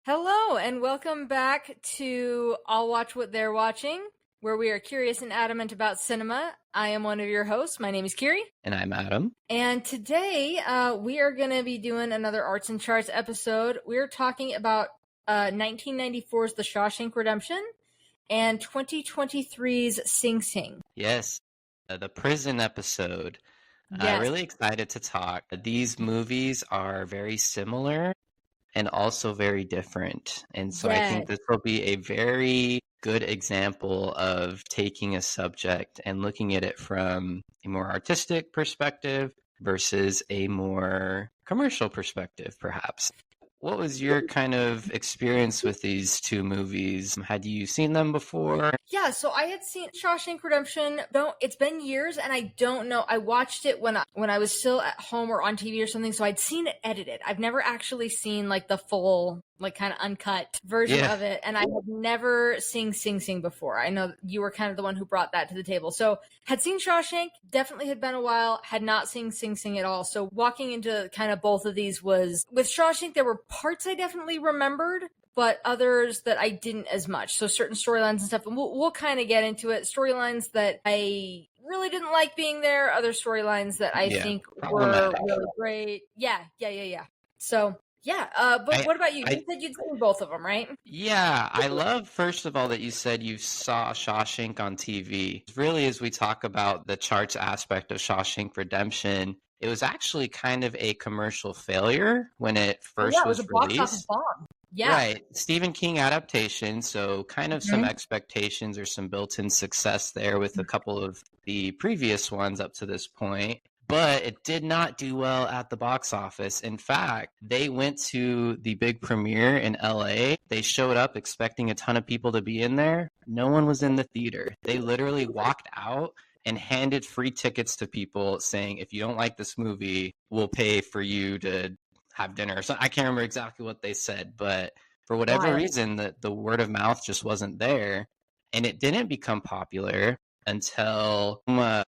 Hello, and welcome back to I'll Watch What They're Watching, where we are curious and adamant about cinema. I am one of your hosts. My name is Kyrie. And I'm Adam. And today we are going to be doing another Arts and Charts episode. We're talking about 1994's The Shawshank Redemption and 2023's Sing Sing. Yes, the prison episode. Yes. Really excited to talk. These movies are very similar and also very different. And so I think this will be a very good example of taking a subject and looking at it from a more artistic perspective versus a more commercial perspective, perhaps. What was your kind of experience with these two movies? Had you seen them before? Yeah, so I had seen Shawshank Redemption. It's been years, and I don't know. I watched it when I was still at home or on TV or something, so I'd seen it edited. I've never actually seen like the full, like kind of uncut version of it, and I had never seen Sing Sing before. I know you were kind of the one who brought that to the table. So had seen Shawshank, definitely had been a while, had not seen Sing Sing at all. So walking into kind of both of these was, with Shawshank, there were parts I definitely remembered, but others that I didn't as much. So certain storylines and stuff, and we'll kind of get into it. Storylines that I really didn't like being there, other storylines that I think were really great. Yeah. So, but what about you? You said you'd seen both of them, right? Yeah, I love, first of all, that you said you saw Shawshank on TV. Really, as we talk about the charts aspect of Shawshank Redemption, it was actually kind of a commercial failure when it first was was a box released. Office bomb. Yeah. Right. Stephen King adaptation, so kind of some expectations or some built-in success there with a couple of the previous ones up to this point. But it did not do well at the box office. In fact, they went to the big premiere in LA. They showed up expecting a ton of people to be in there. No one was in the theater. They literally walked out and handed free tickets to people saying, if you don't like this movie, we'll pay for you to have dinner. So I can't remember exactly what they said, but for whatever reason, the word of mouth just wasn't there. And it didn't become popular until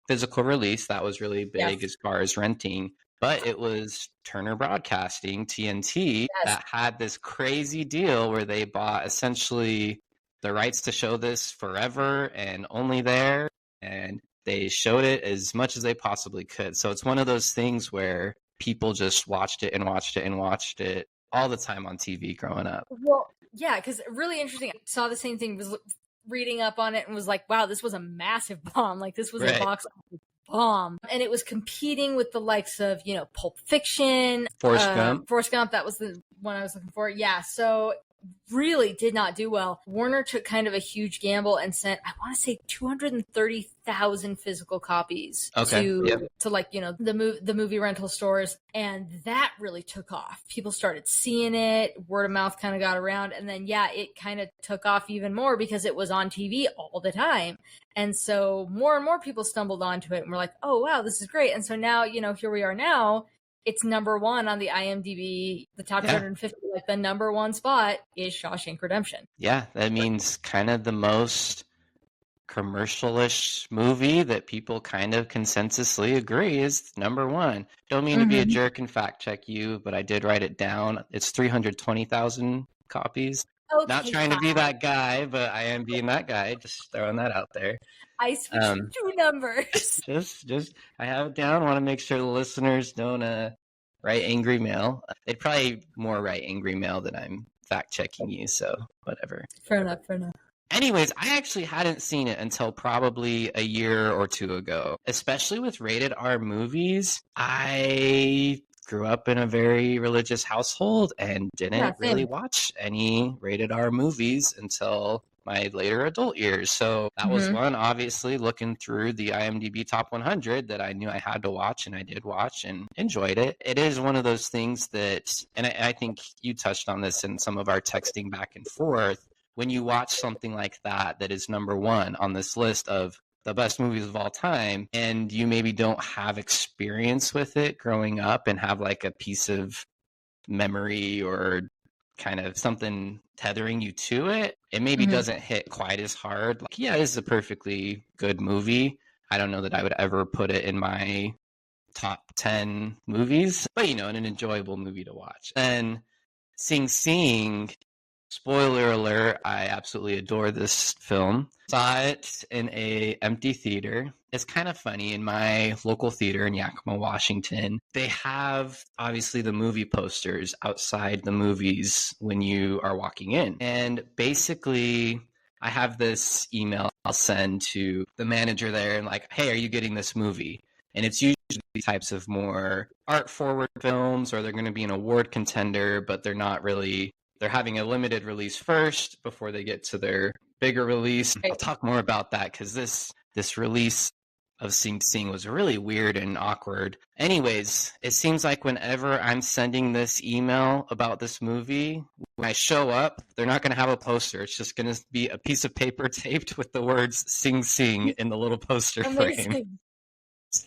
physical release. That was really big as far as renting. But it was Turner Broadcasting, TNT, that had this crazy deal where they bought essentially the rights to show this forever and only there. And they showed it as much as they possibly could. So it's one of those things where people just watched it and watched it and watched it all the time on TV growing up. Well, yeah, because really interesting. I saw the same thing, was reading up on it and was like, wow, this was a massive bomb. Like, this was a box office bomb. And it was competing with the likes of, Pulp Fiction. Forrest Gump. That was the one I was looking for. Yeah, so really did not do well. Warner took kind of a huge gamble and sent, I want to say 230,000 physical copies to like, the movie rental stores. And that really took off. People started seeing it. Word of mouth kind of got around. And then, it kind of took off even more because it was on TV all the time. And so more and more people stumbled onto it and were like, oh, wow, this is great. And so now, here we are now. It's number one on the IMDb, the top 250, like the number one spot is Shawshank Redemption. Yeah, that means kind of the most commercial-ish movie that people kind of consensusly agree is number one. Don't mean to be a jerk and fact check you, but I did write it down. It's 320,000 copies. Okay, not trying to be that guy, but I am being that guy. Just throwing that out there. I switched two numbers. Just I have it down. Want to make sure the listeners don't write angry mail. They'd probably more write angry mail than I'm fact checking you. So whatever. Fair enough. Anyways, I actually hadn't seen it until probably a year or two ago. Especially with rated R movies, I grew up in a very religious household and didn't really watch any rated R movies until my later adult years. So that was one, obviously, looking through the IMDb Top 100 that I knew I had to watch, and I did watch and enjoyed it. It is one of those things that, and I think you touched on this in some of our texting back and forth, when you watch something like that is number one on this list of the best movies of all time, and you maybe don't have experience with it growing up and have like a piece of memory or kind of something tethering you to it, it maybe doesn't hit quite as hard. Like, yeah, this is a perfectly good movie. I don't know that I would ever put it in my top 10 movies, but an enjoyable movie to watch. And Sing Sing, Spoiler alert, I absolutely adore this film. Saw it in a empty theater. It's kind of funny. In my local theater in Yakima, Washington, they have obviously the movie posters outside the movies when you are walking in. And basically, I have this email I'll send to the manager there and like, hey, are you getting this movie? And it's usually types of more art forward films, or they're going to be an award contender, but they're not really. They're having a limited release first before they get to their bigger release. I'll talk more about that because this release of Sing Sing was really weird and awkward. Anyways, it seems like whenever I'm sending this email about this movie, when I show up, they're not going to have a poster. It's just going to be a piece of paper taped with the words Sing Sing in the little poster frame.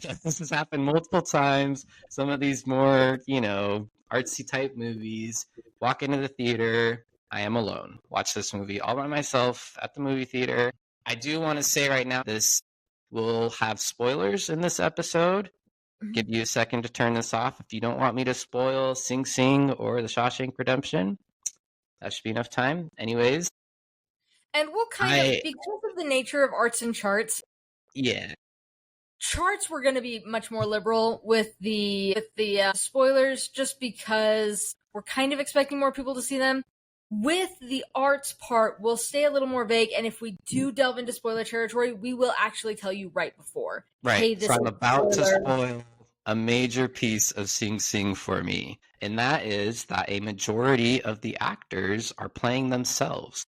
This has happened multiple times. Some of these more, artsy type movies. Walk into the theater. I am alone. Watch this movie all by myself at the movie theater. I do want to say right now, this will have spoilers in this episode. Give you a second to turn this off if you don't want me to spoil Sing Sing or the Shawshank Redemption. That should be enough time. Anyways. And we'll because of the nature of arts and charts. Yeah. Charts were going to be much more liberal with the spoilers, just because we're kind of expecting more people to see them. With the arts part, we'll stay a little more vague, and if we do delve into spoiler territory, we will actually tell you right before. Right, hey, this so I'm about to spoil a major piece of Sing Sing for me, and that is that a majority of the actors are playing themselves.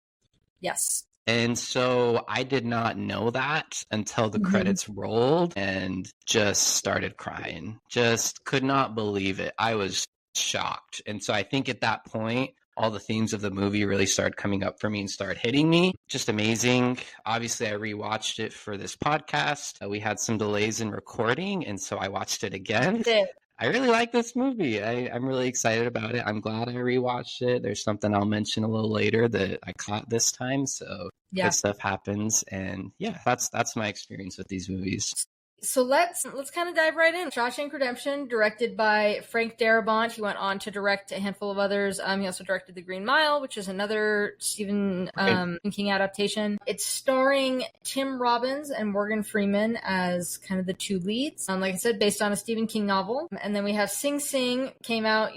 Yes. And so I did not know that until the credits rolled and just started crying. Just could not believe it. I was shocked. And so I think at that point, all the themes of the movie really started coming up for me and started hitting me. Just amazing. Obviously, I rewatched it for this podcast. We had some delays in recording, and so I watched it again. I really like this movie. I'm really excited about it. I'm glad I rewatched it. There's something I'll mention a little later that I caught this time. So good stuff happens. And yeah, that's my experience with these movies. So let's kind of dive right in. Shawshank Redemption, directed by Frank Darabont. He went on to direct a handful of others. He also directed The Green Mile, which is another Stephen King adaptation. It's starring Tim Robbins and Morgan Freeman as kind of the two leads. Like I said, based on a Stephen King novel. And then we have Sing Sing, came out,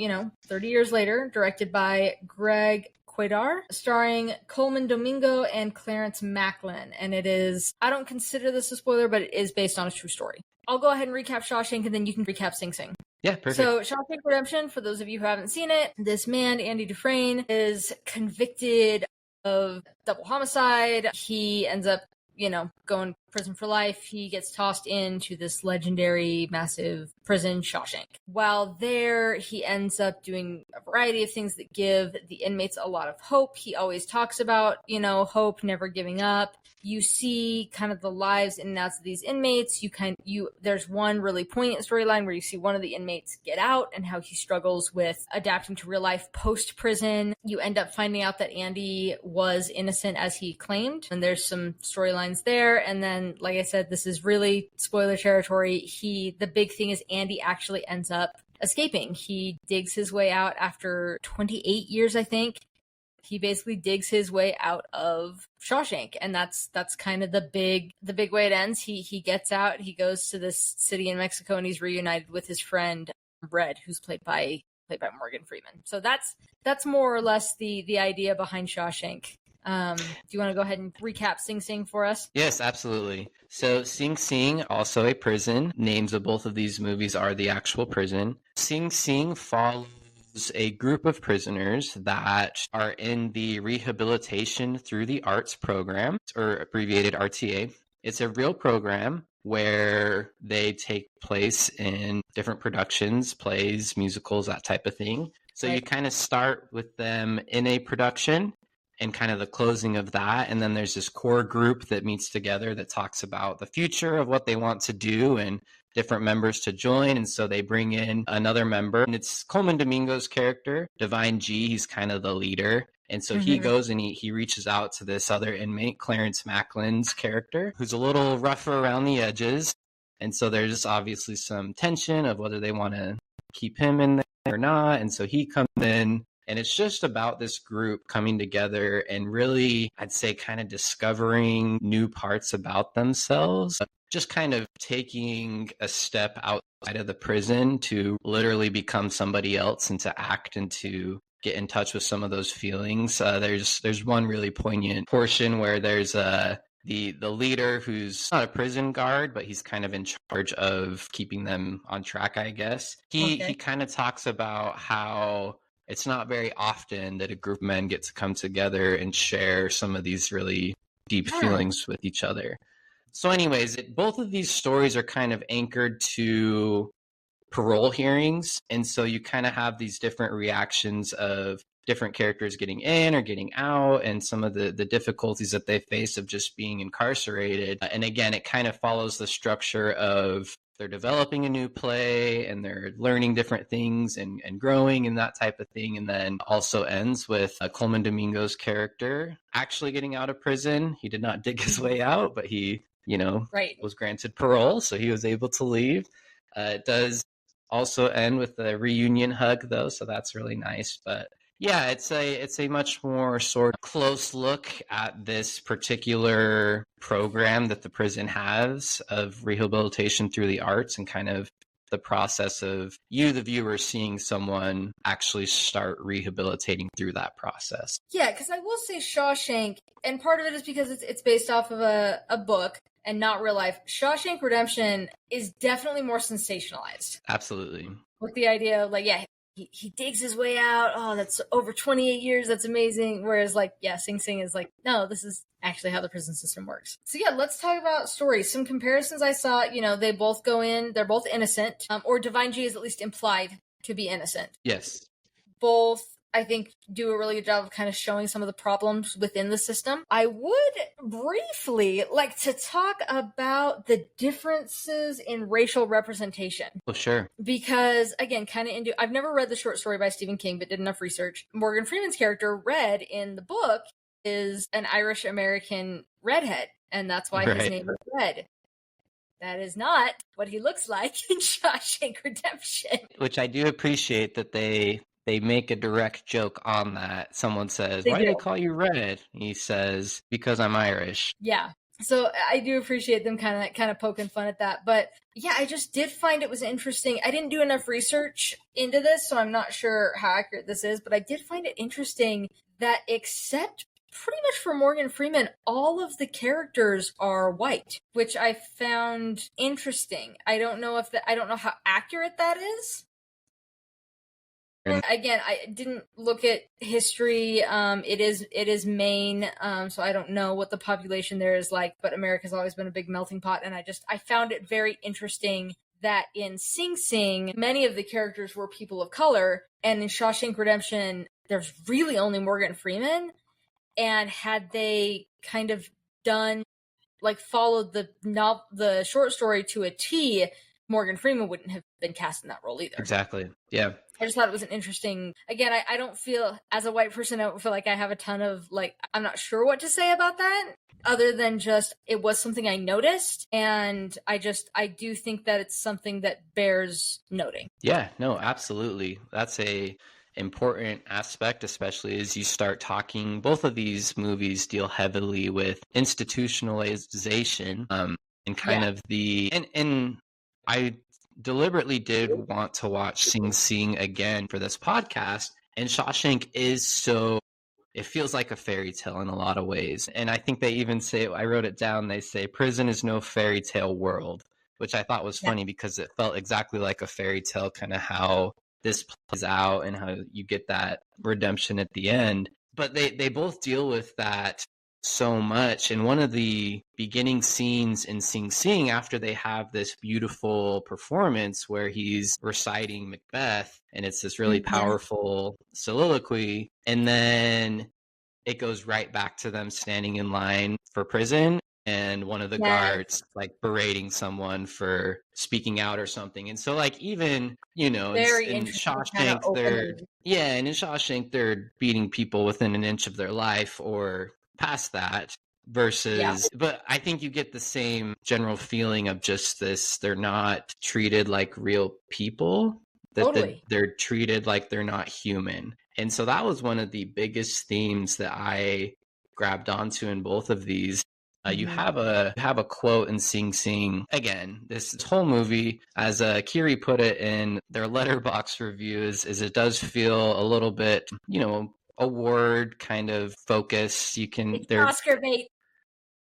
30 years later, directed by Greg Quaidar, starring Coleman Domingo and Clarence Macklin. And it is, I don't consider this a spoiler, but it is based on a true story. I'll go ahead and recap Shawshank, and then you can recap Sing Sing. Yeah, perfect. So Shawshank Redemption, for those of you who haven't seen it, this man, Andy Dufresne, is convicted of double homicide. He ends up going to prison for life. He gets tossed into this legendary, massive prison, Shawshank. While there, he ends up doing a variety of things that give the inmates a lot of hope. He always talks about, hope, never giving up. You see kind of the lives in and outs of these inmates. There's one really poignant storyline where you see one of the inmates get out and how he struggles with adapting to real life post-prison. You end up finding out that Andy was innocent as he claimed, and there's some storylines there. And then, like I said, this is really spoiler territory. The big thing is Andy actually ends up escaping. He digs his way out after 28 years, I think. He basically digs his way out of Shawshank, and that's kind of the big way it ends. He gets out, he goes to this city in Mexico, and he's reunited with his friend Brett, who's played by Morgan Freeman. So that's more or less the idea behind Shawshank. Do you want to go ahead and recap Sing Sing for us? Yes, absolutely. So Sing Sing, also a prison. Names of both of these movies are the actual prison. Sing Sing follows a group of prisoners that are in the rehabilitation through the arts program, or abbreviated RTA. It's a real program where they take place in different productions, plays, musicals, that type of thing. So you kind of start with them in a production and kind of the closing of that. And then there's this core group that meets together that talks about the future of what they want to do and different members to join. And so they bring in another member, and it's Coleman Domingo's character, Divine G. He's kind of the leader. And so he goes and he reaches out to this other inmate, Clarence Macklin's character, who's a little rougher around the edges. And so there's obviously some tension of whether they want to keep him in there or not. And so he comes in And it's just about this group coming together and really, I'd say, kind of discovering new parts about themselves, just kind of taking a step outside of the prison to literally become somebody else and to act and to get in touch with some of those feelings. There's one really poignant portion where there's the leader who's not a prison guard, but he's kind of in charge of keeping them on track, I guess. He kind of talks about how it's not very often that a group of men get to come together and share some of these really deep feelings with each other. So anyways, both of these stories are kind of anchored to parole hearings. And so you kind of have these different reactions of different characters getting in or getting out and some of the difficulties that they face of just being incarcerated. And again, it kind of follows the structure of they're developing a new play and they're learning different things and growing and that type of thing. And then also ends with Coleman Domingo's character actually getting out of prison. He did not dig his way out, but he, was granted parole. So he was able to leave. It does also end with a reunion hug though. So that's really nice. But yeah, it's a much more sort of close look at this particular program that the prison has of rehabilitation through the arts and kind of the process of you, the viewer, seeing someone actually start rehabilitating through that process. Yeah, because I will say Shawshank, and part of it is because it's based off of a book and not real life. Shawshank Redemption is definitely more sensationalized. Absolutely. With the idea of he digs his way out. Oh, that's over 28 years. That's amazing. Whereas Sing Sing is no, this is actually how the prison system works. So yeah, let's talk about stories. Some comparisons I saw, they both go in, they're both innocent, or Divine G is at least implied to be innocent. Yes. Both, I think, do a really good job of kind of showing some of the problems within the system. I would briefly like to talk about the differences in racial representation. Oh, sure. Because, again, I've never read the short story by Stephen King, but did enough research. Morgan Freeman's character, Red, in the book, is an Irish-American redhead, and that's why his name is Red. That is not what he looks like in Shawshank Redemption. Which I do appreciate that they make a direct joke on that. Someone says, why do they call you Red? He says, because I'm Irish. Yeah. So I do appreciate them kind of poking fun at that. But yeah, I just did find it was interesting. I didn't do enough research into this, so I'm not sure how accurate this is, but I did find it interesting that except pretty much for Morgan Freeman, all of the characters are white, which I found interesting. I don't know how accurate that is. Again, I didn't look at history. It is Maine, so I don't know what the population there is like, but America's always been a big melting pot, and I found it very interesting that in Sing Sing, many of the characters were people of color, and in Shawshank Redemption, there's really only Morgan Freeman, and had they kind of followed the short story to a T, Morgan Freeman wouldn't have been cast in that role either. Exactly. Yeah. I just thought it was an interesting, again, I don't feel, as a white person, I don't feel like I have a ton of, I'm not sure what to say about that, other than just, it was something I noticed, and I do think that it's something that bears noting. Yeah, no, absolutely. That's a important aspect, especially as you start talking, both of these movies deal heavily with institutionalization, and kind of and I deliberately did want to watch Sing Sing again for this podcast, and Shawshank it feels like a fairy tale in a lot of ways. And I think they even say, I wrote it down, they say, prison is no fairy tale world, which I thought was funny because it felt exactly like a fairy tale, kind of how this plays out and how you get that redemption at the end. But they both deal with that so much. And one of the beginning scenes in Sing Sing, after they have this beautiful performance where he's reciting Macbeth, and it's this really powerful soliloquy, and then it goes right back to them standing in line for prison, and one of the guards berating someone for speaking out or something. And so even, in Shawshank, in Shawshank, they're beating people within an inch of their life or past that versus, but I think you get the same general feeling of just this, they're not treated like real people, that they're treated like they're not human. And so that was one of the biggest themes that I grabbed onto in both of these. You have a quote in Sing Sing. Again, this whole movie, as Kiri put it in their Letterboxd reviews, is it does feel a little bit, award kind of focus. It's Oscar bait.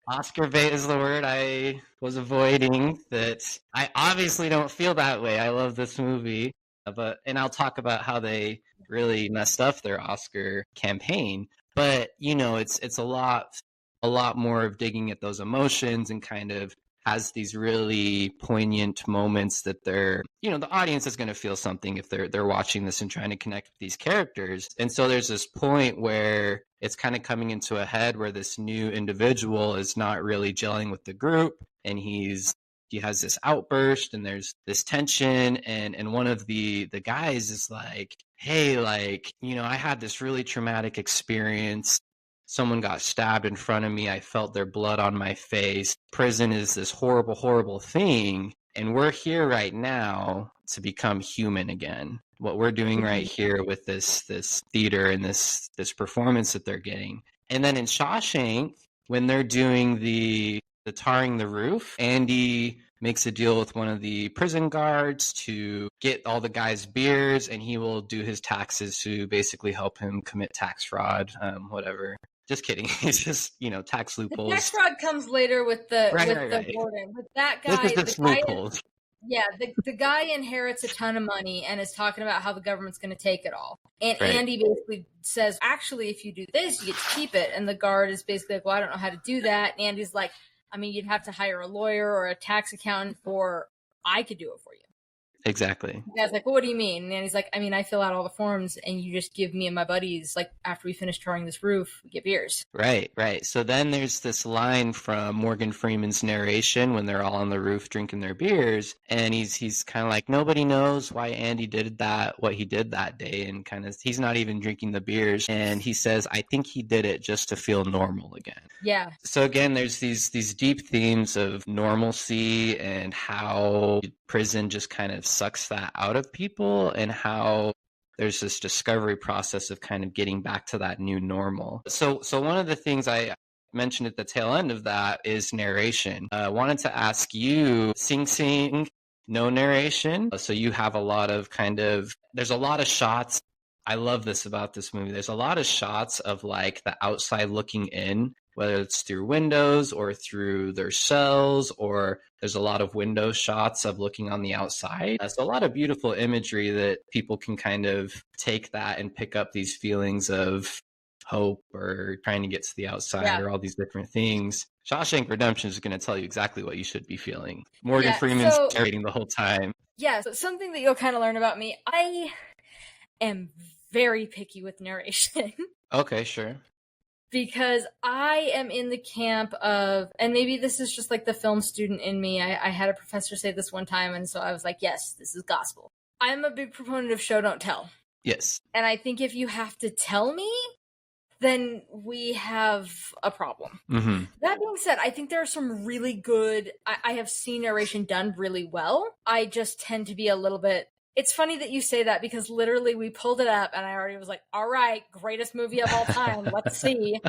Oscar bait is the word I was avoiding. That I obviously don't feel that way. I love this movie, and I'll talk about how they really messed up their Oscar campaign. But it's a lot more of digging at those emotions, and kind of has these really poignant moments that the audience is going to feel something if they're watching this and trying to connect with these characters. And so there's this point where it's kind of coming into a head where this new individual is not really gelling with the group, and he has this outburst, and there's this tension, and one of the guys is like, hey, I had this really traumatic experience. Someone got stabbed in front of me. I felt their blood on my face. Prison is this horrible, horrible thing. And we're here right now to become human again. What we're doing right here with this theater and this performance that they're getting. And then in Shawshank, when they're doing the tarring the roof, Andy makes a deal with one of the prison guards to get all the guys beers, and he will do his taxes to basically help him commit tax fraud, whatever. Just kidding. It's just, tax loopholes. The tax fraud comes later with the warden. With that guy, loopholes. The guy inherits a ton of money and is talking about how the government's going to take it all. And right. Andy basically says, actually, if you do this, you get to keep it. And the guard is basically like, well, I don't know how to do that. And Andy's like, I mean, you'd have to hire a lawyer or a tax accountant, or I could do it for you. Exactly. The guy's like, well, what do you mean? And he's like, I mean, I fill out all the forms, and you just give me and my buddies, like, after we finish touring this roof, we get beers. Right. So then there's this line from Morgan Freeman's narration when they're all on the roof drinking their beers, and he's kind of like, nobody knows why Andy did what he did that day, and kind of he's not even drinking the beers, and he says, I think he did it just to feel normal again. Yeah. So again, there's these deep themes of normalcy and how prison just kind of sucks that out of people, and how there's this discovery process of kind of getting back to that new normal. So one of the things I mentioned at the tail end of that is narration. I wanted to ask you, Sing Sing, no narration. So you have a lot of there's a lot of shots. I love this about this movie. There's a lot of shots of like the outside looking in, whether it's through windows or through their cells, or there's a lot of window shots of looking on the outside. So a lot of beautiful imagery that people can kind of take that and pick up these feelings of hope or trying to get to the outside, or all these different things. Shawshank Redemption is going to tell you exactly what you should be feeling. Morgan Freeman's narrating the whole time. Yeah, so something that you'll kind of learn about me, I am very picky with narration. Okay, sure. Because I am in the camp of, and maybe this is just like the film student in me. I had a professor say this one time, and so I was like, yes, this is gospel. I'm a big proponent of show, don't tell. Yes. And I think if you have to tell me, then we have a problem. Mm-hmm. That being said, I think there are some really good, I have seen narration done really well. I just tend to be a little bit, it's funny that you say that, because literally we pulled it up and I already was like, all right, greatest movie of all time. Let's see.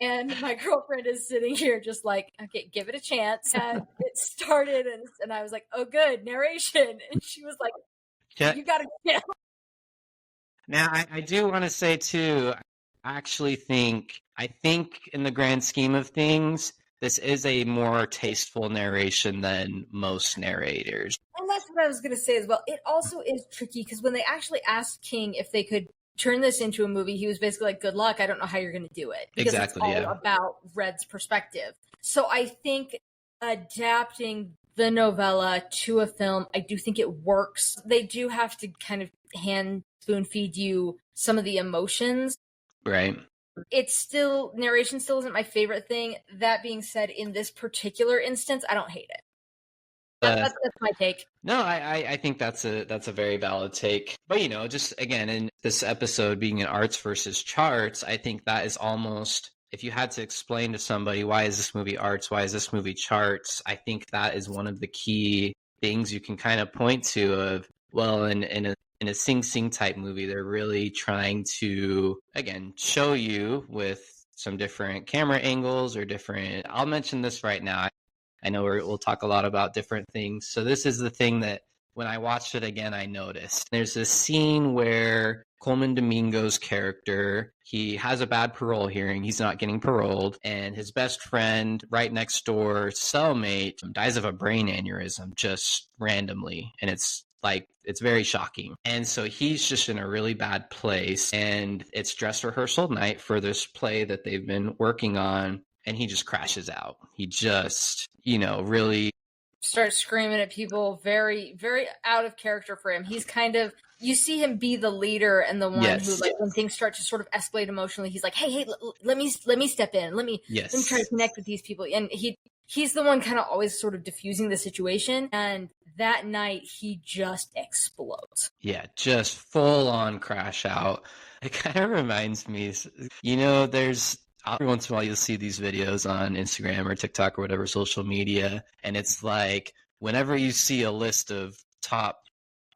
And my girlfriend is sitting here just like, okay, give it a chance. And it started and I was like, oh, good, narration. And she was like, you got to get. Now, I do want to say too, I think in the grand scheme of things, this is a more tasteful narration than most narrators. And that's what I was going to say as well. It also is tricky because when they actually asked King if they could turn this into a movie, he was basically like, good luck. I don't know how you're going to do it. Because exactly, it's all about Red's perspective. So I think adapting the novella to a film, I do think it works. They do have to kind of hand spoon feed you some of the emotions. Right. Narration still isn't my favorite thing. That being said, in this particular instance, I don't hate it. That's my take. No, I think that's a very valid take. But, just again, in this episode being an arts versus charts, I think that is almost, if you had to explain to somebody, why is this movie arts, why is this movie charts, I think that is one of the key things you can kind of point to of, well, in in a Sing Sing type movie, they're really trying to, again, show you with some different camera angles or different. I'll mention this right now. I know we'll talk a lot about different things. So this is the thing that when I watched it again, I noticed. There's this scene where Coleman Domingo's character, he has a bad parole hearing. He's not getting paroled. And his best friend, right next door, cellmate, dies of a brain aneurysm just randomly. And it's very shocking. And so he's just in a really bad place. And it's dress rehearsal night for this play that they've been working on. And he just crashes out. He just, really starts screaming at people. Very, very out of character for him. He's kind of, you see him be the leader and the one who, like, when things start to sort of escalate emotionally, he's like, hey, let me step in. Let me try to connect with these people. And he's the one kind of always sort of diffusing the situation. And that night he just explodes. Yeah, just full on crash out. It kind of reminds me, there's every once in a while you'll see these videos on Instagram or TikTok or whatever social media, and it's like whenever you see a list of top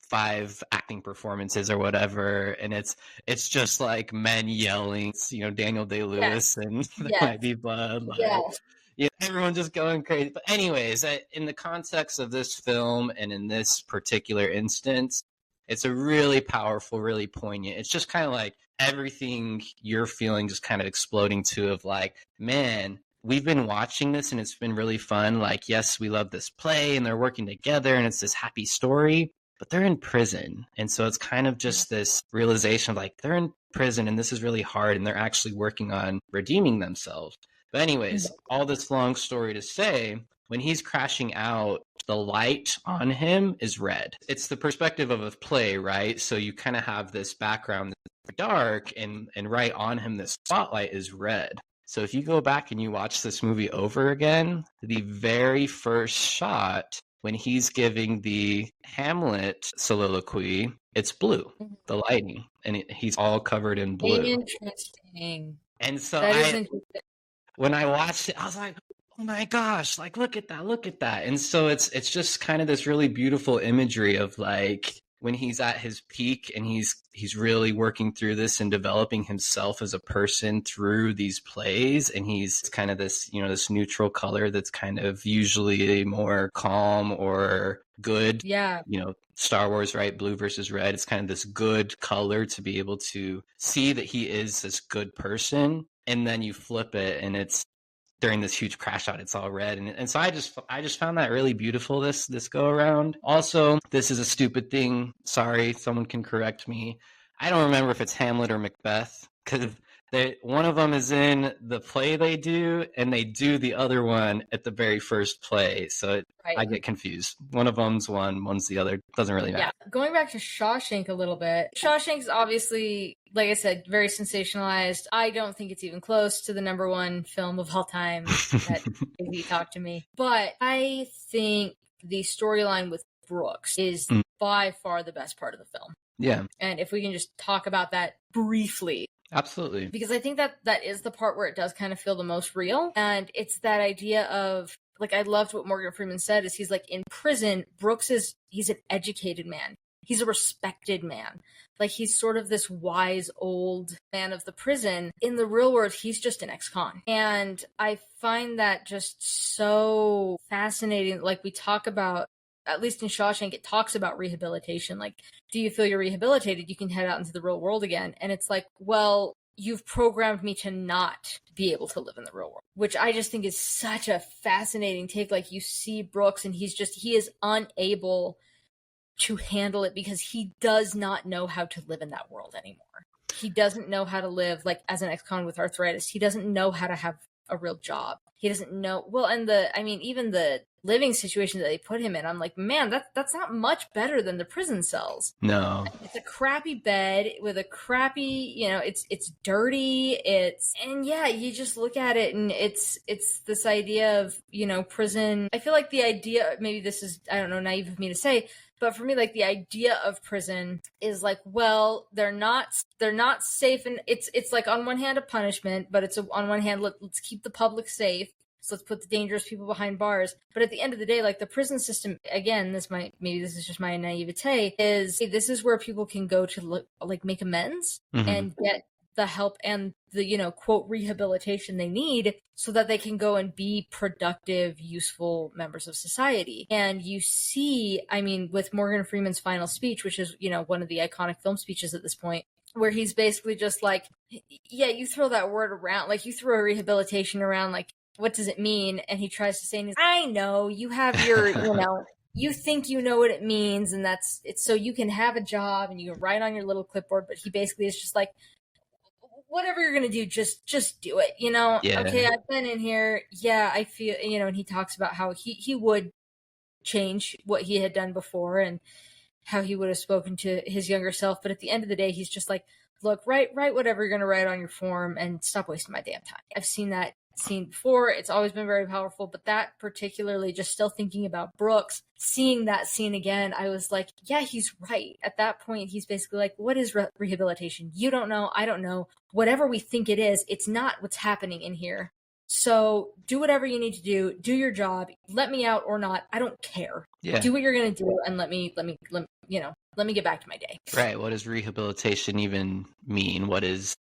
5 acting performances or whatever, and it's just like men yelling, Daniel Day-Lewis and There Might Be Blood, everyone just going crazy. But anyways, in the context of this film and in this particular instance, it's a really powerful, really poignant. It's just kind of like everything you're feeling just kind of exploding to of like, man, we've been watching this and it's been really fun. Like, yes, we love this play and they're working together and it's this happy story, but they're in prison. And so it's kind of just this realization of like, they're in prison and this is really hard and they're actually working on redeeming themselves. But anyways, all this long story to say, when he's crashing out, the light on him is red. It's the perspective of a play, right? So you kind of have this background that's dark, and right on him, the spotlight is red. So if you go back and you watch this movie over again, the very first shot, when he's giving the Hamlet soliloquy, it's blue, the lighting, and he's all covered in blue. Interesting. And so when I watched it, I was like, oh my gosh, like, look at that. And so it's just kind of this really beautiful imagery of like when he's at his peak and he's really working through this and developing himself as a person through these plays. And he's kind of this, this neutral color that's kind of usually more calm or good. Yeah. Star Wars, right? Blue versus red. It's kind of this good color to be able to see that he is this good person. And then you flip it and it's during this huge crash out, it's all red. And so I just found that really beautiful this go around. Also, this is a stupid thing. Sorry, someone can correct me. I don't remember if it's Hamlet or Macbeth, because one of them is in the play they do, and they do the other one at the very first play. So I get confused. One of them's one's the other. Doesn't really matter. Yeah. Going back to Shawshank a little bit. Shawshank's obviously, like I said, very sensationalized. I don't think it's even close to the #1 film of all time that he talked to me. But I think the storyline with Brooks is by far the best part of the film. Yeah. And if we can just talk about that briefly. Absolutely. Because I think that is the part where it does kind of feel the most real. And it's that idea of, like, I loved what Morgan Freeman said, is he's like, in prison, he's an educated man. He's a respected man. Like, he's sort of this wise old man of the prison. In the real world, he's just an ex-con. And I find that just so fascinating. Like, we talk about, at least in Shawshank, it talks about rehabilitation. Like, do you feel you're rehabilitated? You can head out into the real world again. And it's like, well, you've programmed me to not be able to live in the real world, which I just think is such a fascinating take. Like, you see Brooks and he is unable to handle it because he does not know how to live in that world anymore. He doesn't know how to live, like, as an ex-con with arthritis. He doesn't know how to have a real job. He doesn't know, well, and even the living situation that they put him in, I'm like, man, that's not much better than the prison cells. No. It's a crappy bed with a crappy, it's dirty, and yeah, you just look at it and it's this idea of, prison. I feel like the idea, maybe this is, I don't know, naive of me to say, but for me, like, the idea of prison is like, well, they're not safe. And it's like, on one hand, a punishment, but it's on one hand, let's keep the public safe. So let's put the dangerous people behind bars. But at the end of the day, like the prison system, again, maybe this is just my naivete, is hey, this is where people can go to like make amends and get the help and the, quote, rehabilitation they need so that they can go and be productive, useful members of society. And you see, I mean, with Morgan Freeman's final speech, which is, one of the iconic film speeches at this point, where he's basically just like, yeah, you throw that word around, like you throw rehabilitation around, like, what does it mean? And he tries to say, and he's, I know, you have your, you think you know what it means, and it's so you can have a job and you can write on your little clipboard, but he basically is just like, whatever you're going to do, just do it, Yeah. Okay, I've been in here. Yeah, I feel, and he talks about how he would change what he had done before and how he would have spoken to his younger self. But at the end of the day, he's just like, look, write whatever you're going to write on your form and stop wasting my damn time. I've seen that scene before. It's always been very powerful, but that particularly, just still thinking about Brooks, seeing that scene again, I was like, yeah, he's right. At that point, he's basically like, what is rehabilitation? You don't know. I don't know. Whatever we think it is, it's not what's happening in here. So do whatever you need to do your job, let me out or not. I don't care. Yeah. Do what you're going to do and let me get back to my day. Right. What does rehabilitation even mean? What is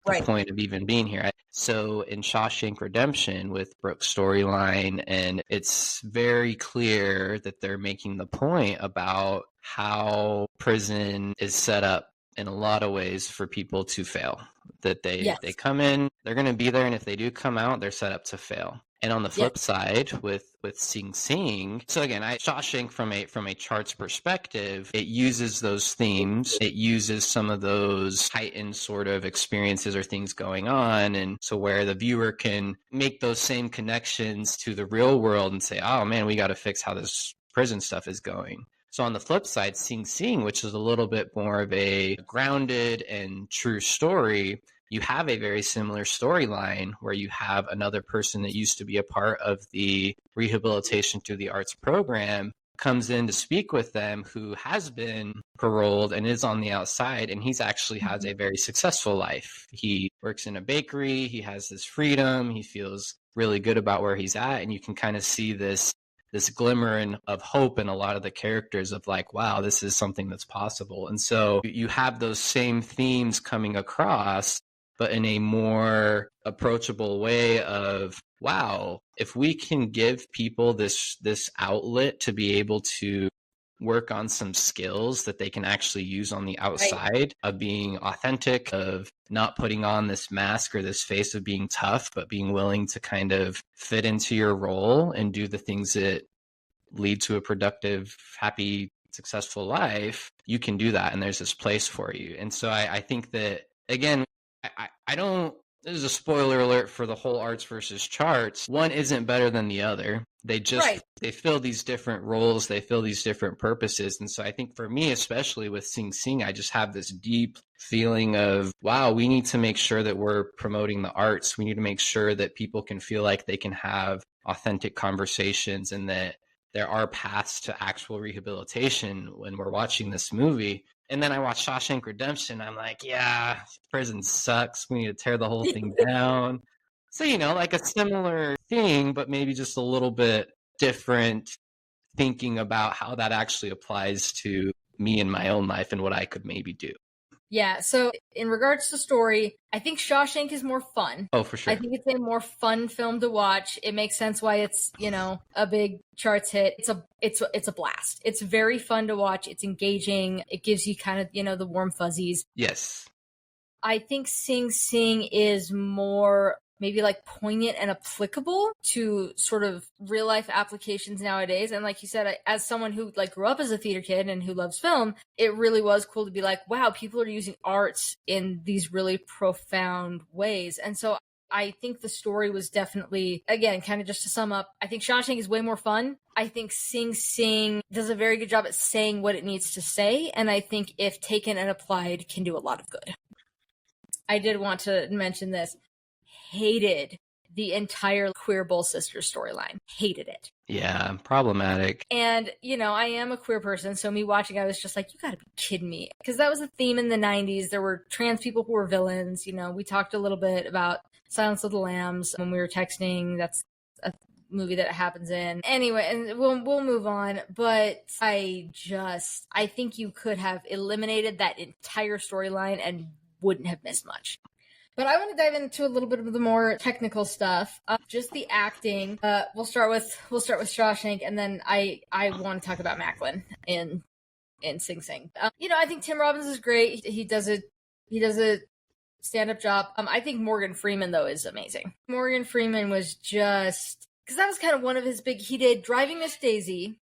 the point of even being here? So in Shawshank Redemption with Brooks' storyline, and it's very clear that they're making the point about how prison is set up in a lot of ways for people to fail. That they come in, they're going to be there, and if they do come out, they're set up to fail. And on the flip side, with Sing Sing, so again, Shawshank from a charts perspective, it uses those themes, it uses some of those heightened sort of experiences or things going on, and so where the viewer can make those same connections to the real world and say, oh man, we got to fix how this prison stuff is going. So on the flip side, Sing Sing, which is a little bit more of a grounded and true story, you have a very similar storyline where you have another person that used to be a part of the rehabilitation through the arts program comes in to speak with them, who has been paroled and is on the outside, and he's actually has a very successful life. He works in a bakery, he has his freedom, he feels really good about where he's at, and you can kind of see this glimmer of hope in a lot of the characters of like, wow, this is something that's possible. And so you have those same themes coming across, but in a more approachable way of, wow, if we can give people this outlet to be able to work on some skills that they can actually use on the outside of being authentic, of not putting on this mask or this face of being tough, but being willing to kind of fit into your role and do the things that lead to a productive, happy, successful life, you can do that. And there's this place for you. And so I think that, again, I don't, this is a spoiler alert for the whole arts versus charts. One isn't better than the other. They just, they fill these different roles. They fill these different purposes. And so I think for me, especially with Sing Sing, I just have this deep feeling of, wow, we need to make sure that we're promoting the arts. We need to make sure that people can feel like they can have authentic conversations and that there are paths to actual rehabilitation when we're watching this movie. And then I watched Shawshank Redemption. I'm like, yeah, prison sucks. We need to tear the whole thing down. So, like a similar thing, but maybe just a little bit different thinking about how that actually applies to me in my own life and what I could maybe do. Yeah, so in regards to story, I think Shawshank is more fun. Oh, for sure. I think it's a more fun film to watch. It makes sense why it's, a big charts hit. It's a blast. It's very fun to watch. It's engaging. It gives you kind of, the warm fuzzies. Yes. I think Sing Sing is more maybe like poignant and applicable to sort of real life applications nowadays. And like you said, as someone who like grew up as a theater kid and who loves film, it really was cool to be like, wow, people are using arts in these really profound ways. And so I think the story was definitely, again, kind of just to sum up, I think Shawshank is way more fun. I think Sing Sing does a very good job at saying what it needs to say. And I think if taken and applied, can do a lot of good. I did want to mention this. Hated the entire Queer Bull Sisters storyline. Hated it. Yeah, problematic. And, I am a queer person, so me watching, I was just like, you gotta be kidding me. Because that was a theme in the 90s. There were trans people who were villains. We talked a little bit about Silence of the Lambs when we were texting. That's a movie that it happens in. Anyway, and we'll move on. But I think you could have eliminated that entire storyline and wouldn't have missed much. But I want to dive into a little bit of the more technical stuff, just the acting. We'll start with Shawshank, and then I want to talk about Macklin in Sing Sing. I think Tim Robbins is great. He does a stand-up job. I think Morgan Freeman though is amazing. Morgan Freeman was just, because that was kind of one of his big. He did Driving Miss Daisy.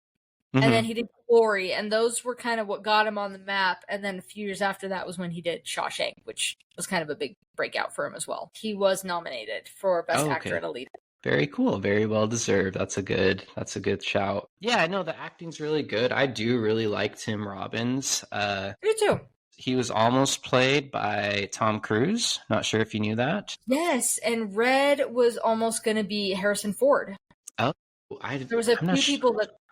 Mm-hmm. And then he did Glory, and those were kind of what got him on the map. And then a few years after that was when he did Shawshank, which was kind of a big breakout for him as well. He was nominated for Best Actor in a Lead. Very cool. Very well deserved. That's a good shout. Yeah, no, the acting's really good. I do really like Tim Robbins. Me too. He was almost played by Tom Cruise. Not sure if you knew that. Yes, and Red was almost going to be Harrison Ford. Oh,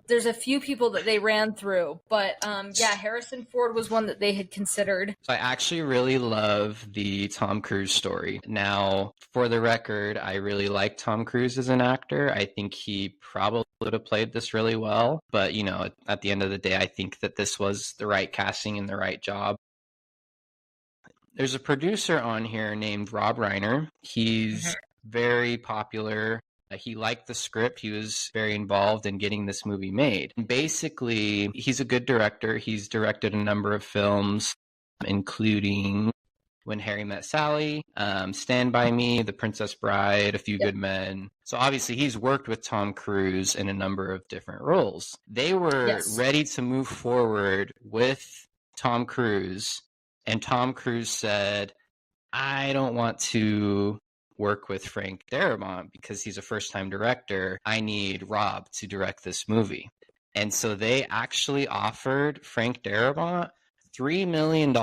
There's a few people that they ran through, but Harrison Ford was one that they had considered. So I actually really love the Tom Cruise story. Now, for the record, I really like Tom Cruise as an actor. I think he probably would have played this really well, but at the end of the day, I think that this was the right casting and the right job. There's a producer on here named Rob Reiner. He's very popular. He liked the script. He was very involved in getting this movie made. And basically, he's a good director. He's directed a number of films, including When Harry Met Sally, Stand By Me, The Princess Bride, A Few Good Men. So obviously, he's worked with Tom Cruise in a number of different roles. They were ready to move forward with Tom Cruise, and Tom Cruise said, I don't want to work with Frank Darabont because he's a first-time director. I need Rob to direct this movie. And so they actually offered Frank Darabont $3 million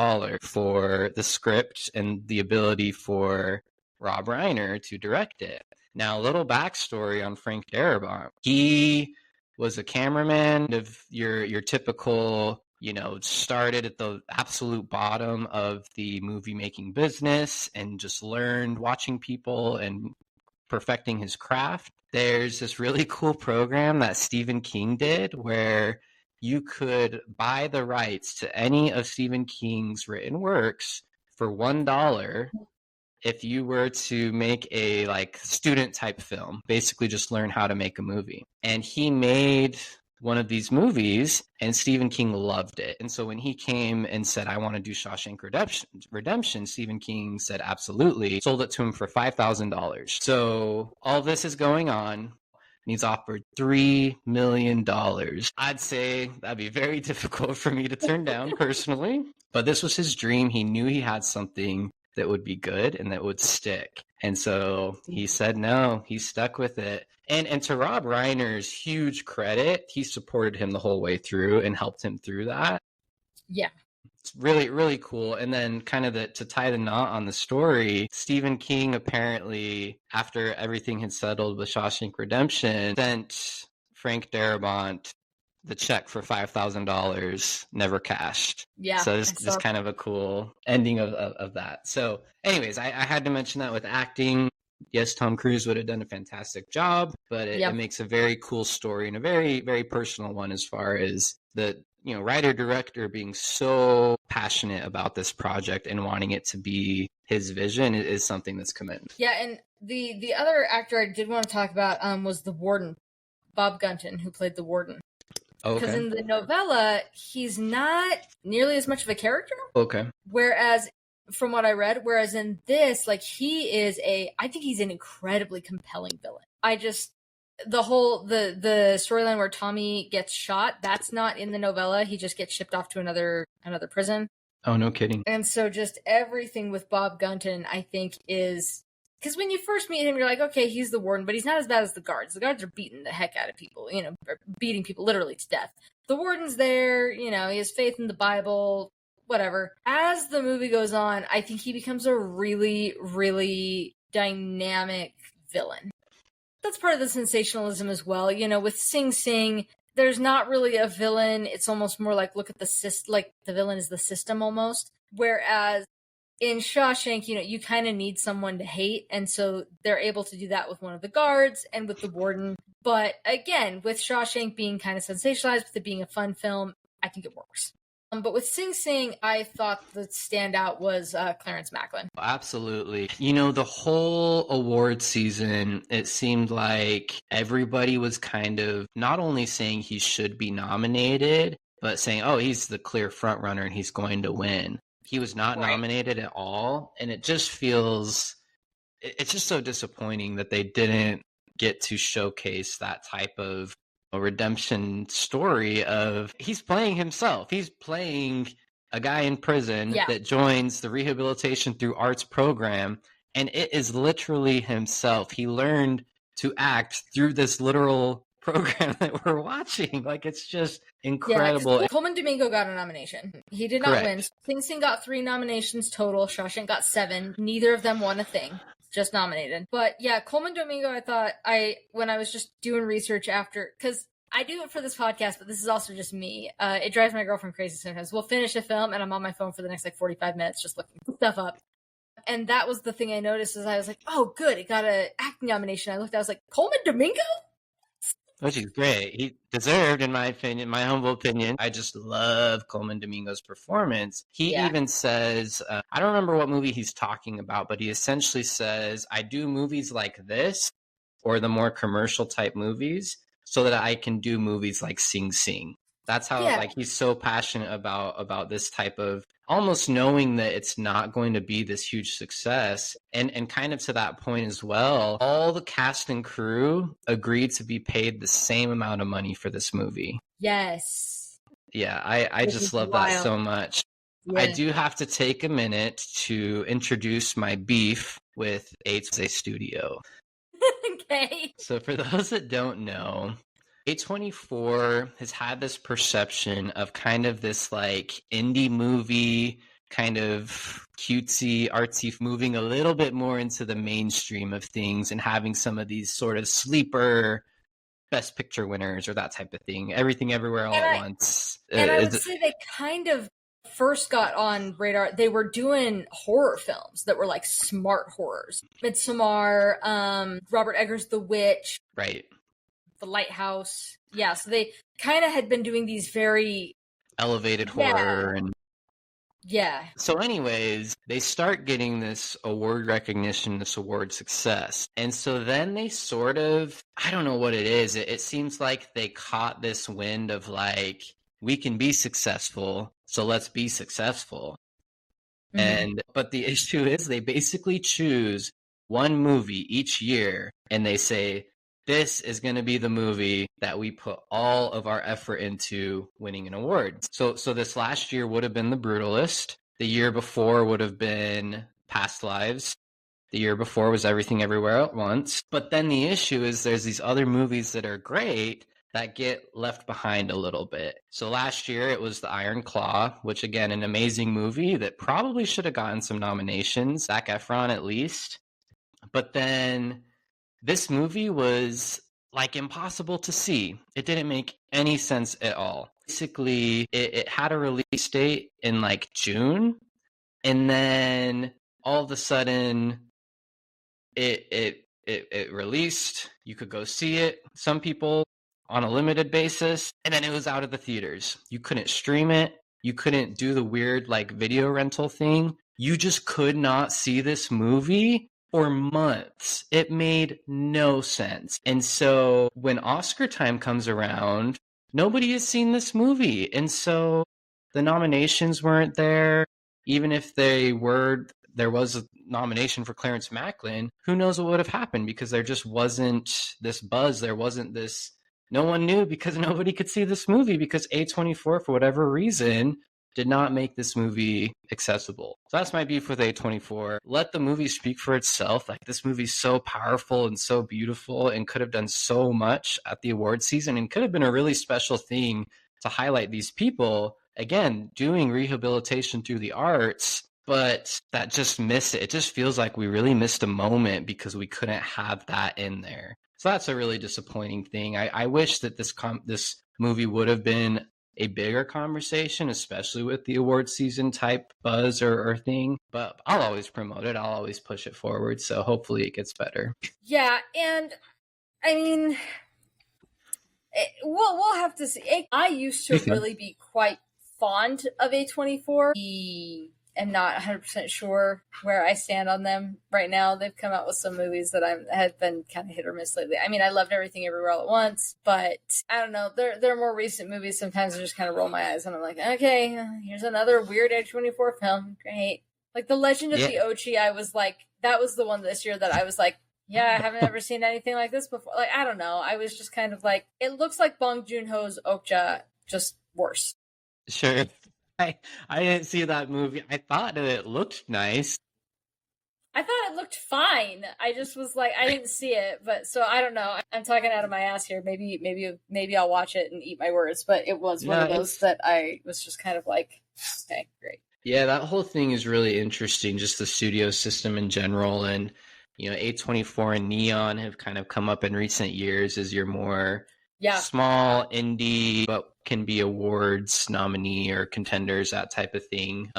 for the script and the ability for Rob Reiner to direct it. Now, a little backstory on Frank Darabont. He was a cameraman of your typical, started at the absolute bottom of the movie making business and just learned watching people and perfecting his craft. There's this really cool program that Stephen King did where you could buy the rights to any of Stephen King's written works for $1 if you were to make a student type film, basically just learn how to make a movie. And he made one of these movies, and Stephen King loved it. And so when he came and said, I want to do Shawshank Redemption, Stephen King said, absolutely, sold it to him for $5,000. So all this is going on, and he's offered $3 million. I'd say that'd be very difficult for me to turn down personally, but this was his dream. He knew he had something that would be good and that would stick. And so he said no, he stuck with it. And to Rob Reiner's huge credit, he supported him the whole way through and helped him through that. Yeah. It's really, really cool. And then kind of to tie the knot on the story, Stephen King apparently, after everything had settled with Shawshank Redemption, sent Frank Darabont the check for $5,000, never cashed. Yeah. So this kind of a cool ending of that. So anyways, I had to mention that with acting. Yes, Tom Cruise would have done a fantastic job, but it makes a very cool story and a very, very personal one as far as the writer-director being so passionate about this project and wanting it to be his vision is something that's commended. Yeah, and the other actor I did want to talk about was the warden, Bob Gunton, who played the warden. Because in the novella, he's not nearly as much of a character. Okay. Whereas, from what I read, in this, he is I think he's an incredibly compelling villain. The storyline where Tommy gets shot, that's not in the novella. He just gets shipped off to another prison. Oh, no kidding. And so just everything with Bob Gunton, I think, is... Because when you first meet him, you're like, okay, he's the warden, but he's not as bad as the guards. The guards are beating the heck out of people, beating people literally to death. The warden's there, he has faith in the Bible, whatever. As the movie goes on, I think he becomes a really, really dynamic villain. That's part of the sensationalism as well. With Sing Sing, there's not really a villain. It's almost more like, look at the villain is the system almost. Whereas in Shawshank, you kind of need someone to hate, and so they're able to do that with one of the guards and with the warden. But again, with Shawshank being kind of sensationalized, with it being a fun film, I think it works. But with Sing Sing, I thought the standout was Clarence Macklin. Absolutely. The whole award season, it seemed like everybody was kind of not only saying he should be nominated, but saying, oh, he's the clear front runner and he's going to win. He was not nominated at all. And it just feels, it's just so disappointing that they didn't get to showcase that type of a redemption story of he's playing himself. He's playing a guy in prison that joins the rehabilitation through arts program. And it is literally himself. He learned to act through this literal program that we're watching. Like, it's just incredible. Yeah, Coleman Domingo got a nomination. He did not win. Sing Sing got 3 nominations total. Shawshank got 7. Neither of them won a thing. Just nominated. But yeah, Coleman Domingo, I thought when I was just doing research after, because I do it for this podcast, but this is also just me. It drives my girlfriend crazy sometimes. We'll finish a film and I'm on my phone for the next 45 minutes just looking stuff up. And that was the thing I noticed is I was like, oh, good. It got an acting nomination. I looked, I was like, Coleman Domingo? Which is great. He deserved, in my opinion, my humble opinion. I just love Coleman Domingo's performance. He even says, I don't remember what movie he's talking about, but he essentially says, I do movies like this or the more commercial type movies so that I can do movies like Sing Sing. That's how like he's so passionate about this type of almost knowing that it's not going to be this huge success. And kind of to that point as well, all the cast and crew agreed to be paid the same amount of money for this movie. Yes. Yeah, I just love that so much. Yeah. I do have to take a minute to introduce my beef with A24 Studio. Okay. So for those that don't know, A24 has had this perception of kind of this like indie movie, kind of cutesy, artsy, moving a little bit more into the mainstream of things and having some of these sort of sleeper best picture winners or that type of thing. Everything Everywhere All at Once. And I would say they kind of first got on radar. They were doing horror films that were like smart horrors. Midsommar, Robert Eggers' The Witch. Right. The Lighthouse. Yeah, so they kind of had been doing these very elevated horror and yeah. So anyways, they start getting this award recognition, this award success. And so then they sort of, I don't know what it is. It seems like they caught this wind of like, we can be successful, so let's be successful. Mm-hmm. But the issue is they basically choose one movie each year and they say, this is going to be the movie that we put all of our effort into winning an award. So this last year would have been The Brutalist. The year before would have been Past Lives. The year before was Everything Everywhere at Once. But then the issue is there's these other movies that are great that get left behind a little bit. So last year it was The Iron Claw, which again, an amazing movie that probably should have gotten some nominations, Zac Efron at least. But then this movie was like impossible to see. It didn't make any sense at all. Basically, it had a release date in like June, and then all of a sudden it released. You could go see it. Some people on a limited basis, and then it was out of the theaters. You couldn't stream it. You couldn't do the weird like video rental thing. You just could not see this movie for months. It made no sense. And so when Oscar time comes around, nobody has seen this movie. And so the nominations weren't there. Even if they were, there was a nomination for Clarence Macklin, who knows what would have happened, because there just wasn't this buzz. There wasn't this, no one knew, because nobody could see this movie because A24, for whatever reason, did not make this movie accessible. So that's my beef with A24. Let the movie speak for itself. Like, this movie's so powerful and so beautiful and could have done so much at the award season and could have been a really special thing to highlight these people, again, doing rehabilitation through the arts, but that just missed it. It just feels like we really missed a moment because we couldn't have that in there. So that's a really disappointing thing. I wish that this movie would have been a bigger conversation, especially with the award season type buzz or thing. But I'll always promote it. I'll always push it forward. So hopefully it gets better. Yeah, and I mean, we'll have to see. I used to really be quite fond of A24. I am not 100% sure where I stand on them right now. They've come out with some movies that have been kind of hit or miss lately. I mean, I loved Everything Everywhere All at Once, but I don't know. They're more recent movies. Sometimes I just kind of roll my eyes and I'm like, okay, here's another weird A24 film. Great. Like The Legend of the Ochi, I was like, that was the one this year that I was like, yeah, I haven't ever seen anything like this before. Like, I don't know. I was just kind of like, it looks like Bong Joon-ho's Okja, just worse. Sure. I didn't see that movie. I thought it looked nice. I thought it looked fine. I just was like, I didn't see it, but so I don't know. I'm talking out of my ass here. Maybe I'll watch it and eat my words. But it was one of those that I was just kind of like, okay, great. Yeah, that whole thing is really interesting. Just the studio system in general, and A24 and Neon have kind of come up in recent years as your more small indie, but can be awards nominee or contenders, that type of thing.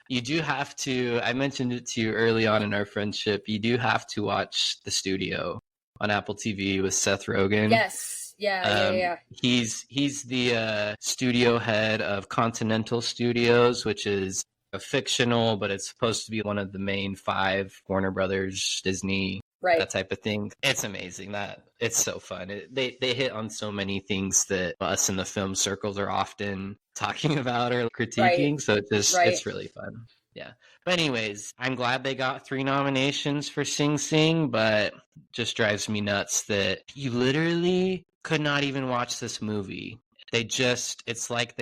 You do have to, I mentioned it to you early on in our friendship, you do have to watch The Studio on Apple TV with Seth Rogen. Yes. Yeah. He's the studio head of Continental Studios, which is a fictional, but it's supposed to be one of the main 5 Warner Brothers, Disney, that type of thing. It's amazing. It's so fun. They hit on so many things that us in the film circles are often talking about or critiquing. So it's really fun. Yeah. But anyways, I'm glad they got 3 nominations for Sing Sing, but just drives me nuts that you literally could not even watch this movie. It's like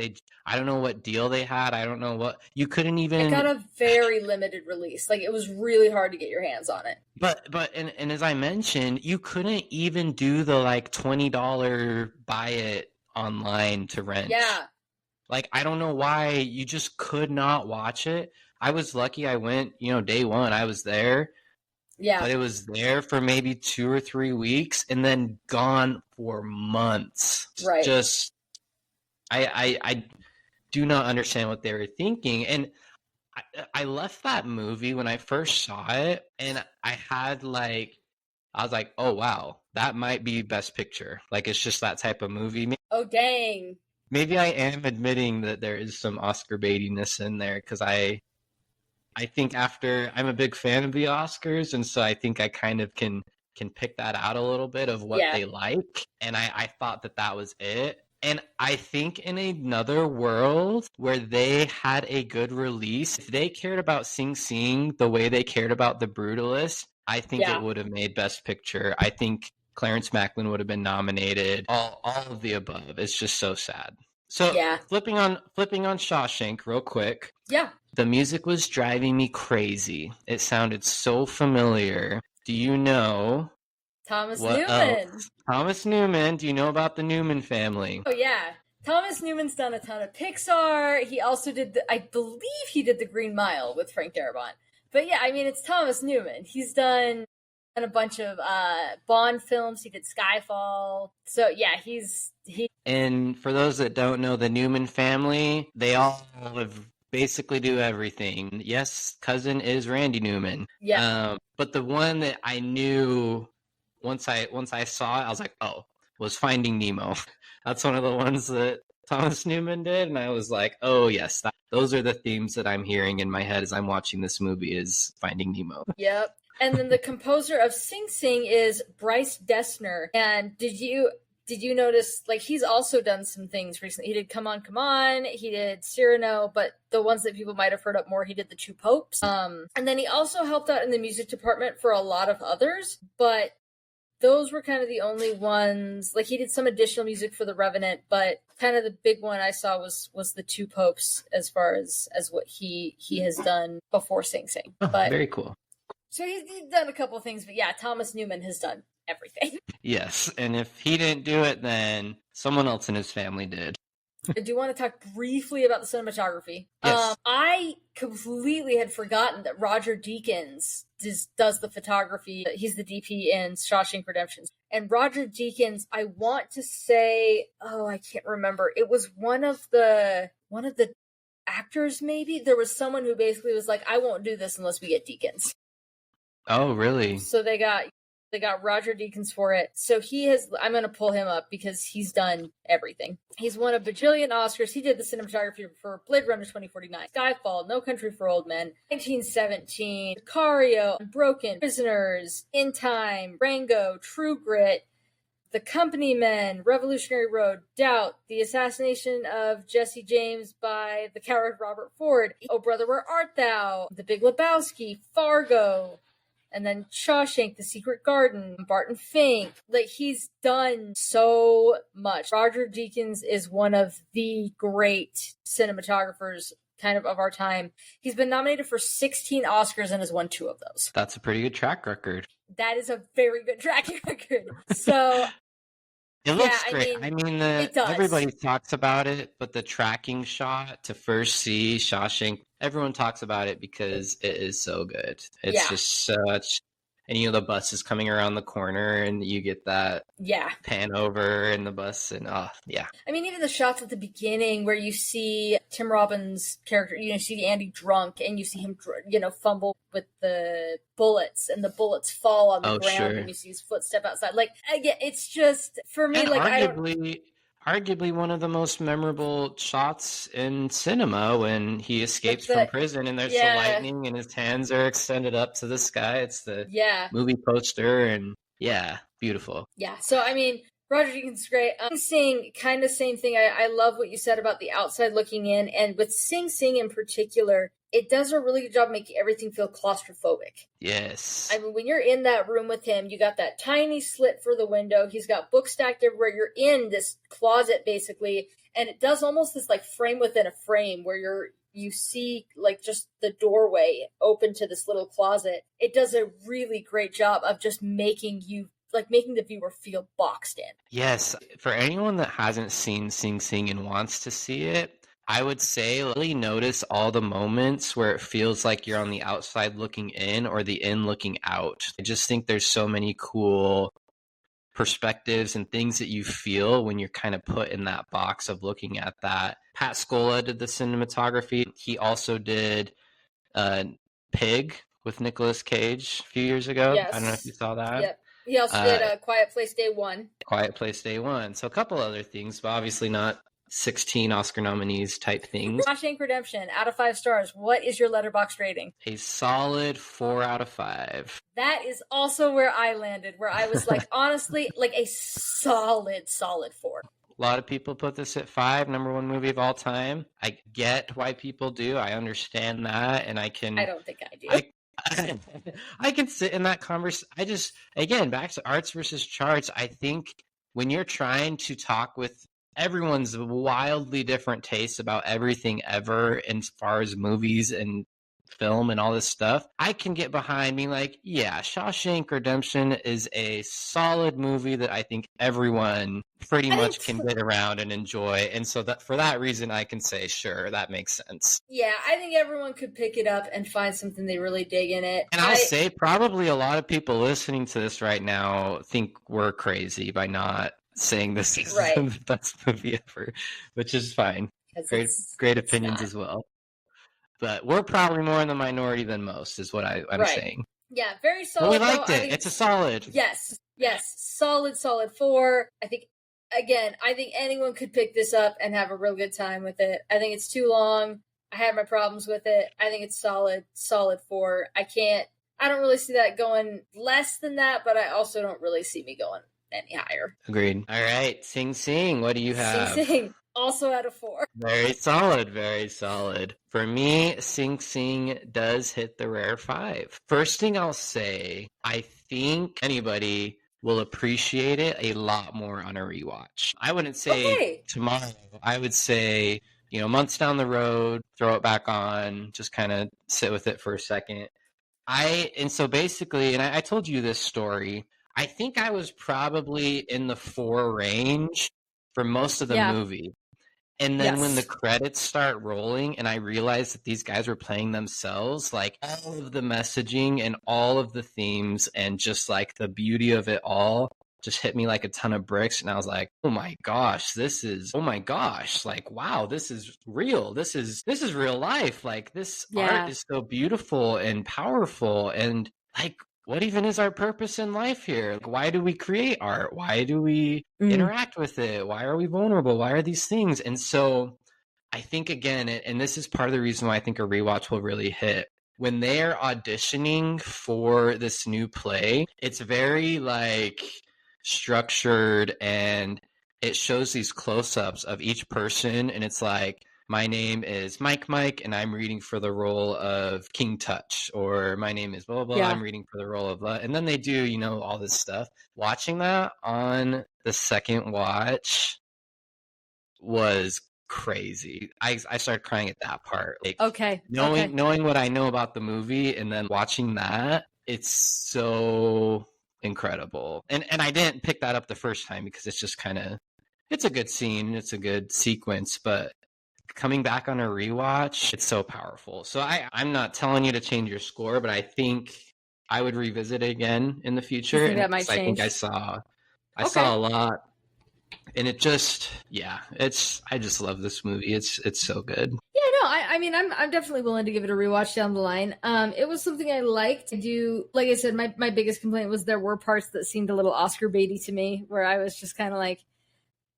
I don't know what deal they had. I don't know what, you couldn't even. It got a very limited release. Like, it was really hard to get your hands on it. But as I mentioned, you couldn't even do the like $20 buy it online to rent. Yeah. Like, I don't know why you just could not watch it. I was lucky I went, day one, I was there. Yeah. But it was there for maybe 2 or 3 weeks and then gone for months. Right. Just, I do not understand what they were thinking. And I left that movie when I first saw it, and I was like, oh, wow, that might be Best Picture. Like, it's just that type of movie. Oh, dang. Maybe I am admitting that there is some Oscar baitiness in there, because I think I'm a big fan of the Oscars, and so I think I kind of can pick that out a little bit of what they like. And I thought that was it. And I think in another world where they had a good release, if they cared about Sing Sing the way they cared about The Brutalist, I think it would have made Best Picture. I think Clarence Macklin would have been nominated. All of the above. It's just so sad. So flipping on Shawshank real quick. Yeah. The music was driving me crazy. It sounded so familiar. Do you know Thomas Newman? Thomas Newman. Do you know about the Newman family? Oh, yeah. Thomas Newman's done a ton of Pixar. He also I believe he did The Green Mile with Frank Darabont. But yeah, I mean, it's Thomas Newman. He's done a bunch of Bond films. He did Skyfall. So yeah, And for those that don't know the Newman family, they all basically do everything. Yes, cousin is Randy Newman. Yeah. But the one that I knew once I saw it, I was like, oh, was Finding Nemo. That's one of the ones that Thomas Newman did, and I was like, oh yes, those are the themes that I'm hearing in my head as I'm watching this movie is Finding Nemo. Yep. And then the composer of Sing Sing is Bryce Dessner. And did you notice, like, he's also done some things recently. He did Come On, Come On. He did Cyrano, but the ones that people might have heard up more, he did The Two Popes. And then he also helped out in the music department for a lot of others, but those were kind of the only ones. Like, he did some additional music for The Revenant, but kind of the big one I saw was The Two Popes as far as what he has done before Sing Sing. Oh, but very cool. So he's done a couple of things, but yeah, Thomas Newman has done everything. Yes, and if he didn't do it, then someone else in his family did. I do want to talk briefly about the cinematography. Yes. I completely had forgotten that Roger Deakins does the photography. He's the DP in Shawshank Redemption. And Roger Deakins, I want to say, I can't remember. It was one of the actors, maybe. There was someone who basically was like, I won't do this unless we get Deakins. Oh, really? So they got Roger Deakins for it. So I'm going to pull him up because he's done everything. He's won a bajillion Oscars. He did the cinematography for Blade Runner 2049, Skyfall, No Country for Old Men, 1917, Sicario, Unbroken, Prisoners, In Time, Rango, True Grit, The Company Men, Revolutionary Road, Doubt, The Assassination of Jesse James by the coward Robert Ford, Oh Brother, Where Art Thou, The Big Lebowski, Fargo, and then Shawshank, The Secret Garden, Barton Fink. Like, he's done so much. Roger Deakins is one of the great cinematographers kind of our time. He's been nominated for 16 Oscars and has won 2 of those. That's a pretty good track record. That is a very good track record. So it looks great. Everybody talks about it, but the tracking shot to first see Shawshank, everyone talks about it because it is so good. It's just such, and the bus is coming around the corner and you get that pan over and the bus and I mean, even the shots at the beginning where you see Tim Robbins' character, you see Andy drunk and you see him, fumble with the bullets and the bullets fall on the ground and you see his footstep outside. Like, again, it's just, for me, and like, arguably one of the most memorable shots in cinema when he escapes from prison and there's the lightning and his hands are extended up to the sky. It's the movie poster and beautiful. Yeah. So, I mean, Roger Deakins is great. Sing, kind of same thing. I love what you said about the outside looking in, and with Sing Sing in particular, it does a really good job making everything feel claustrophobic. Yes. I mean, when you're in that room with him, you got that tiny slit for the window. He's got books stacked everywhere. You're in this closet, basically, and it does almost this, like, frame within a frame where you see, like, just the doorway open to this little closet. It does a really great job of just making the viewer feel boxed in. Yes. For anyone that hasn't seen Sing Sing and wants to see it, I would say really notice all the moments where it feels like you're on the outside looking in or the in looking out. I just think there's so many cool perspectives and things that you feel when you're kind of put in that box of looking at that. Pat Scola did the cinematography. He also did Pig with Nicolas Cage a few years ago. Yes. I don't know if you saw that. Yep. He also did Quiet Place Day One. Quiet Place Day One. So a couple other things, but obviously not 16 Oscar nominees type things. Shawshank Redemption, out of 5 stars. What is your Letterboxd rating? A solid 4 out of 5. That is also where I landed, where I was like, honestly, like a solid 4. A lot of people put this at 5, number 1 movie of all time. I get why people do. I understand that, and I don't think I do. I can sit in that conversation. Again, back to arts versus charts. I think when you're trying to talk with everyone's wildly different tastes about everything ever as far as movies and film and all this stuff, I can get behind being like, Shawshank Redemption is a solid movie that I think everyone pretty much can get around and enjoy. And so that for that reason, I can say, sure, that makes sense. Yeah, I think everyone could pick it up and find something they really dig in it. And I'll say probably a lot of people listening to this right now think we're crazy by not saying this is the best movie ever, which is fine. Great opinions as well. But we're probably more in the minority than most, is what I'm saying. Yeah, very solid. But we liked it. It's a solid. Yes, solid 4. I think anyone could pick this up and have a real good time with it. I think it's too long. I had my problems with it. I think it's solid 4. I don't really see that going less than that, but I also don't really see me going any higher. Agreed. All right, Sing Sing, what do you have? Sing Sing, also out of 4. Very solid, very solid. For me, Sing Sing does hit the rare 5. First thing I'll say, I think anybody will appreciate it a lot more on a rewatch. I wouldn't say tomorrow. I would say, months down the road, throw it back on, just kind of sit with it for a second. I told you this story. I think I was probably in the 4 range for most of the movie. And then when the credits start rolling and I realized that these guys were playing themselves, like all of the messaging and all of the themes and just like the beauty of it all just hit me like a ton of bricks. And I was like, oh my gosh, like, wow, this is real. This is real life. Like, this art is so beautiful and powerful. And like, what even is our purpose in life here? Like, why do we create art? Why do we interact with it? Why are we vulnerable? Why are these things? And so I think, again, and this is part of the reason why I think a rewatch will really hit. When they're auditioning for this new play, it's very like structured, and it shows these close-ups of each person, and it's like, my name is Mike, and I'm reading for the role of King Touch, or my name is blah, blah, blah, I'm reading for the role of blah. And then they do, you know, all this stuff. Watching that on the second watch was crazy. I started crying at that part. Like, knowing what I know about the movie and then watching that, it's so incredible. And I didn't pick that up the first time because it's just kind of, it's a good scene, it's a good sequence, but coming back on a rewatch, it's so powerful. So I'm not telling you to change your score, but I think I would revisit it again in the future. And that might change. I think I saw a lot. And it just, I just love this movie. It's so good. Yeah, no, I mean, I'm definitely willing to give it a rewatch down the line. It was something I liked. Like I said, my biggest complaint was there were parts that seemed a little Oscar baity to me, where I was just kind of like,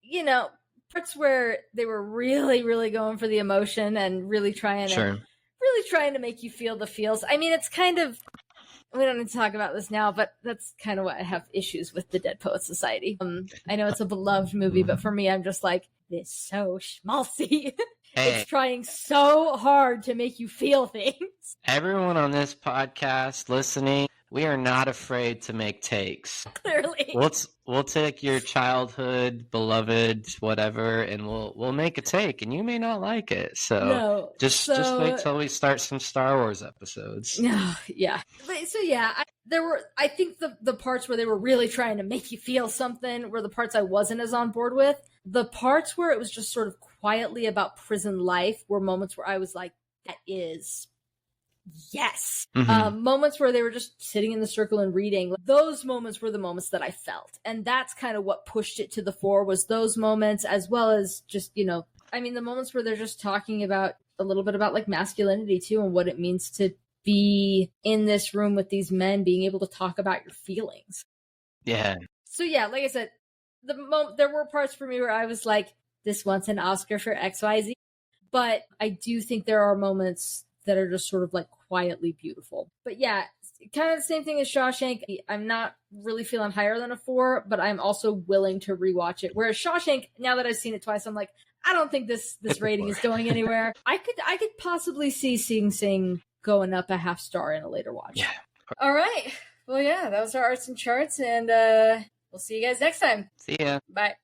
you know, parts where they were really, really going for the emotion and really trying to make you feel the feels. I mean, it's kind of, we don't need to talk about this now, but that's kind of what I have issues with the Dead Poets Society. I know it's a beloved movie, but for me, I'm just like, it's so schmaltzy. It's trying so hard to make you feel things. Everyone on this podcast listening, we are not afraid to make takes. Clearly. We'll take your childhood, beloved, whatever, and we'll make a take, and you may not like it. So just wait till we start some Star Wars episodes. Yeah. I think the parts where they were really trying to make you feel something were the parts I wasn't as on board with. The parts where it was just sort of quietly about prison life were moments where I was like, that is... yes. Moments where they were just sitting in the circle and reading, those moments were the moments that I felt, and that's kind of what pushed it to the fore, was those moments, as well as just, you know, I mean, the moments where they're just talking about a little bit about like masculinity too, and what it means to be in this room with these men, being able to talk about your feelings. So like I said, there were parts for me where I was like, this wants an Oscar for XYZ, but I do think there are moments that are just sort of like quietly beautiful. But yeah, kind of the same thing as Shawshank. I'm not really feeling higher than a 4, but I'm also willing to rewatch it. Whereas Shawshank, now that I've seen it twice, I'm like, I don't think this rating is going anywhere. I could possibly see Sing Sing going up a half star in a later watch. Yeah. All right. Well, yeah, that was our arts and charts, and we'll see you guys next time. See ya. Bye.